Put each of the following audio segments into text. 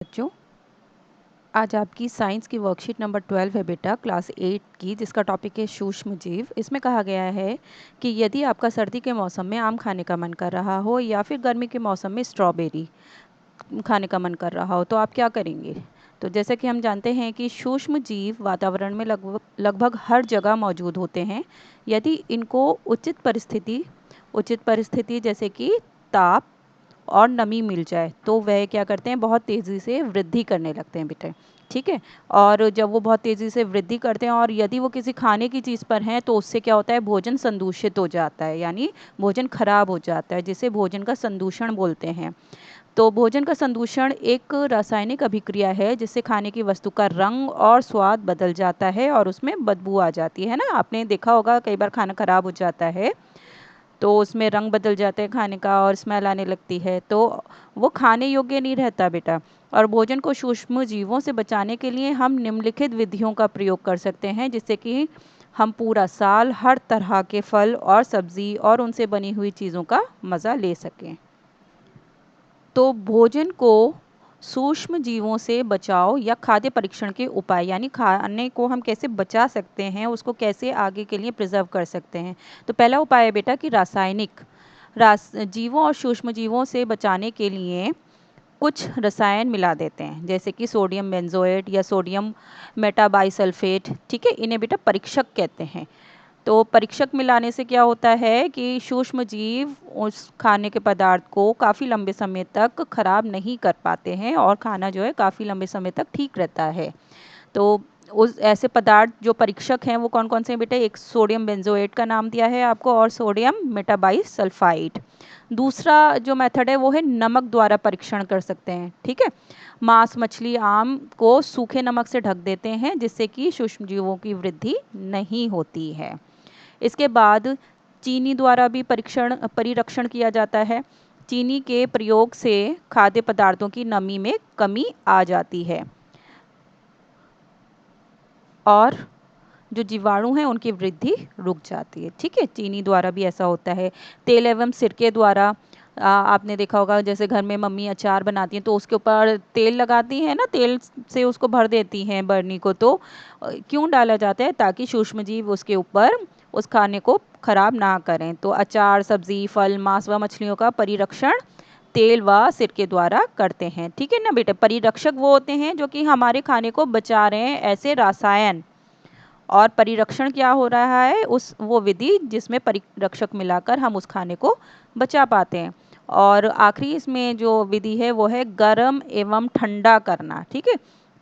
बच्चों, आज आपकी साइंस की वर्कशीट नंबर 12 है बेटा, क्लास 8 की, जिसका टॉपिक है सूक्ष्म जीव। इसमें कहा गया है कि यदि आपका सर्दी के मौसम में आम खाने का मन कर रहा हो या फिर गर्मी के मौसम में स्ट्रॉबेरी खाने का मन कर रहा हो तो आप क्या करेंगे। तो जैसे कि हम जानते हैं कि सूक्ष्म जीव वातावरण में लगभग लगभग हर जगह मौजूद होते हैं। यदि इनको उचित परिस्थिति जैसे कि ताप और नमी मिल जाए तो वह क्या करते हैं, बहुत तेज़ी से वृद्धि करने लगते हैं बेटे। ठीक है। और जब वो बहुत तेज़ी से वृद्धि करते हैं और यदि वो किसी खाने की चीज़ पर हैं तो उससे क्या होता है, भोजन संदूषित हो जाता है, यानी भोजन खराब हो जाता है, जिसे भोजन का संदूषण बोलते हैं। तो भोजन का संदूषण एक रासायनिक अभिक्रिया है जिससे खाने की वस्तु का रंग और स्वाद बदल जाता है और उसमें बदबू आ जाती है ना। आपने देखा होगा कई बार खाना खराब हो जाता है तो उसमें रंग बदल जाता है खाने का और स्मेल आने लगती है, तो वो खाने योग्य नहीं रहता बेटा। और भोजन को सूक्ष्म जीवों से बचाने के लिए हम निम्नलिखित विधियों का प्रयोग कर सकते हैं, जिससे कि हम पूरा साल हर तरह के फल और सब्जी और उनसे बनी हुई चीज़ों का मज़ा ले सकें। तो भोजन को सूक्ष्म जीवों से बचाव या खाद्य परीक्षण के उपाय, यानी खाने को हम कैसे बचा सकते हैं, उसको कैसे आगे के लिए प्रिजर्व कर सकते हैं। तो पहला उपाय है बेटा कि जीवों और सूक्ष्म जीवों से बचाने के लिए कुछ रसायन मिला देते हैं, जैसे कि सोडियम बेंजोएट या सोडियम मेटाबाइसल्फेट। ठीक है, इन्हें बेटा परीक्षक कहते हैं। तो परीक्षक मिलाने से क्या होता है कि सूक्ष्म जीव उस खाने के पदार्थ को काफ़ी लंबे समय तक खराब नहीं कर पाते हैं और खाना जो है काफ़ी लंबे समय तक ठीक रहता है। तो उस ऐसे पदार्थ जो परीक्षक हैं वो कौन कौन से हैं बेटा, एक सोडियम बेंजोएट का नाम दिया है आपको और सोडियम मेटाबाइसल्फाइड। दूसरा जो मेथड है वो है नमक द्वारा परीक्षण कर सकते हैं। ठीक है, मांस मछली आम को सूखे नमक से ढक देते हैं जिससे कि सूक्ष्म जीवों की वृद्धि नहीं होती है। इसके बाद चीनी द्वारा भी परिरक्षण किया जाता है। चीनी के प्रयोग से खाद्य पदार्थों की नमी में कमी आ जाती है और जो जीवाणु हैं उनकी वृद्धि रुक जाती है। ठीक है, चीनी द्वारा भी ऐसा होता है। तेल एवं सिरके द्वारा आपने देखा होगा, जैसे घर में मम्मी अचार बनाती हैं तो उसके ऊपर तेल लगाती हैं ना, तेल से उसको भर देती हैं बर्नी को। तो क्यों डाला जाता है, ताकि सूक्ष्मजीव उसके ऊपर उस खाने को खराब ना करें। तो अचार, सब्जी, फल, मांस व मछलियों का परिरक्षण तेल व सिरके द्वारा करते हैं। ठीक है ना बेटे, परिरक्षक वो होते हैं जो कि हमारे खाने को बचा रहे हैं, ऐसे रसायन। और परिरक्षण क्या हो रहा है, उस वो विधि जिसमें परिरक्षक मिलाकर हम उस खाने को बचा पाते हैं। और आखिरी इसमें जो विधि है वो है गर्म एवं ठंडा करना। ठीक है,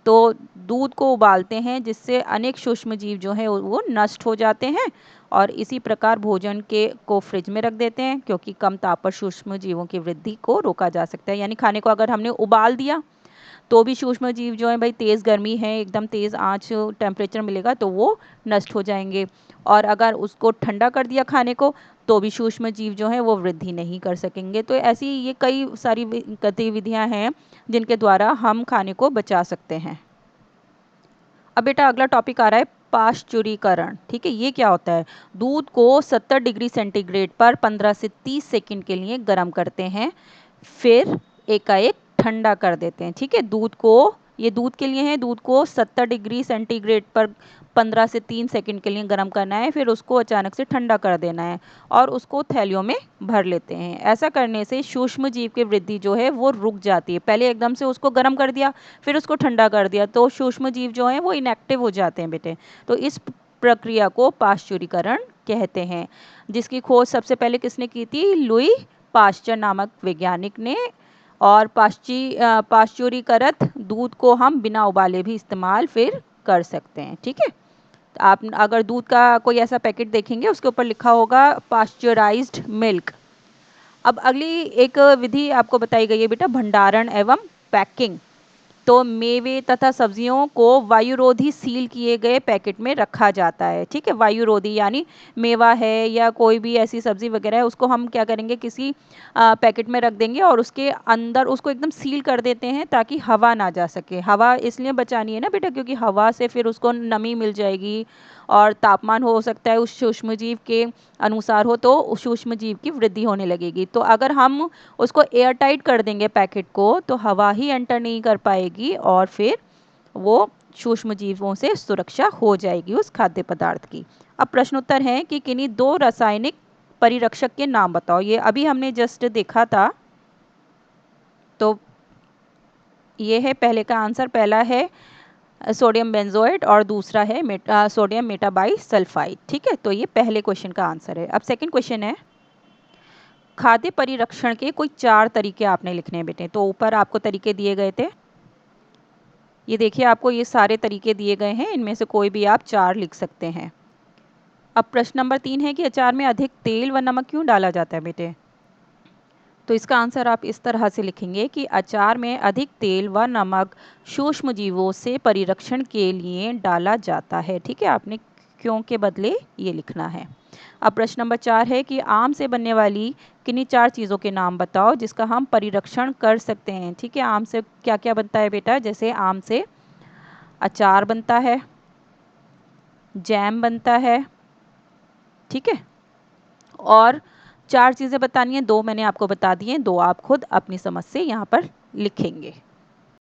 तो दूध को उबालते हैं जिससे अनेक सूक्ष्म जीव जो है वो नष्ट हो जाते हैं और इसी प्रकार भोजन के को फ्रिज में रख देते हैं, क्योंकि कम ताप पर सूक्ष्म जीवों की वृद्धि को रोका जा सकता है। यानी खाने को अगर हमने उबाल दिया तो भी सूक्ष्म जीव जो है भाई, तेज़ गर्मी है, एकदम तेज़ आँच टेम्परेचर मिलेगा तो वो नष्ट हो जाएंगे। और अगर उसको ठंडा कर दिया खाने को तो भी सूक्ष्म जीव जो है वो वृद्धि नहीं कर सकेंगे। तो ऐसी ये कई सारी गतिविधियां हैं जिनके द्वारा हम खाने को बचा सकते हैं। अब बेटा अगला टॉपिक आ रहा है पाश्चुरीकरण। ठीक है, ये क्या होता है, दूध को 70 डिग्री सेंटीग्रेड पर 15 से 30 सेकंड के लिए गर्म करते हैं, फिर एकाएक ठंडा कर देते हैं। ठीक है, दूध को, ये दूध के लिए है, दूध को 70 डिग्री सेंटीग्रेड पर 15 से 3 सेकंड के लिए गर्म करना है, फिर उसको अचानक से ठंडा कर देना है और उसको थैलियों में भर लेते हैं। ऐसा करने से सूक्ष्म जीव की वृद्धि जो है वो रुक जाती है। पहले एकदम से उसको गर्म कर दिया फिर उसको ठंडा कर दिया तो सूक्ष्म जीव जो हैं वो इनएक्टिव हो जाते हैं बेटे। तो इस प्रक्रिया को पाश्चुरीकरण कहते हैं, जिसकी खोज सबसे पहले किसने की थी, लुई पाश्चर नामक वैज्ञानिक ने। और पाश्चुरीकृत दूध को हम बिना उबाले भी इस्तेमाल फिर कर सकते हैं। ठीक है, तो आप अगर दूध का कोई ऐसा पैकेट देखेंगे उसके ऊपर लिखा होगा पाश्चराइज्ड मिल्क। अब अगली एक विधि आपको बताई गई है बेटा, भंडारण एवं पैकिंग। तो मेवे तथा सब्जियों को वायुरोधी सील किए गए पैकेट में रखा जाता है। ठीक है, वायुरोधी यानी मेवा है या कोई भी ऐसी सब्जी वगैरह है, उसको हम क्या करेंगे, किसी पैकेट में रख देंगे और उसके अंदर उसको एकदम सील कर देते हैं ताकि हवा ना जा सके। हवा इसलिए बचानी है ना बेटा, क्योंकि हवा से फिर उसको नमी मिल जाएगी और तापमान हो सकता है उस सूक्ष्मजीव के अनुसार हो, तो उस सूक्ष्मजीव की वृद्धि होने लगेगी। तो अगर हम उसको एयर टाइट कर देंगे पैकेट को, तो हवा ही एंटर नहीं कर पाएगी और फिर वो सूक्ष्म जीवों से सुरक्षा हो जाएगी उस खाद्य पदार्थ की। अब प्रश्नोत्तर है कि किन्हीं दो रासायनिक परिरक्षक के नाम बताओ। ये अभी हमने जस्ट देखा था, तो ये है पहले का आंसर। पहला है सोडियम बेंजोएट और दूसरा है सोडियम मेटाबाई सल्फाइड। ठीक है, तो ये पहले क्वेश्चन का आंसर है। अब सेकंड क्वेश्चन है, खाद्य परिरक्षण के कोई 4 तरीके आपने लिखने हैं बेटे। तो ऊपर आपको तरीके दिए गए थे, ये देखिए आपको ये सारे तरीके दिए गए हैं, इनमें से कोई भी आप 4 लिख सकते हैं। अब प्रश्न नंबर 3 है कि अचार में अधिक तेल व नमक क्यों डाला जाता है बेटे। तो इसका आंसर आप इस तरह से लिखेंगे कि अचार में अधिक तेल व नमक सूक्ष्म जीवों से परिरक्षण के लिए डाला जाता है। ठीक है, आपने क्यों के बदले ये लिखना है। अब प्रश्न नंबर 4 है कि आम से बनने वाली किन्हीं 4 चीज़ों के नाम बताओ जिसका हम परिरक्षण कर सकते हैं। ठीक है, आम से क्या क्या बनता है बेटा, जैसे आम से अचार बनता है, जैम बनता है। ठीक है, और 4 चीज़ें बतानी है, 2 मैंने आपको बता दी हैं, 2 आप खुद अपनी समझ से यहाँ पर लिखेंगे।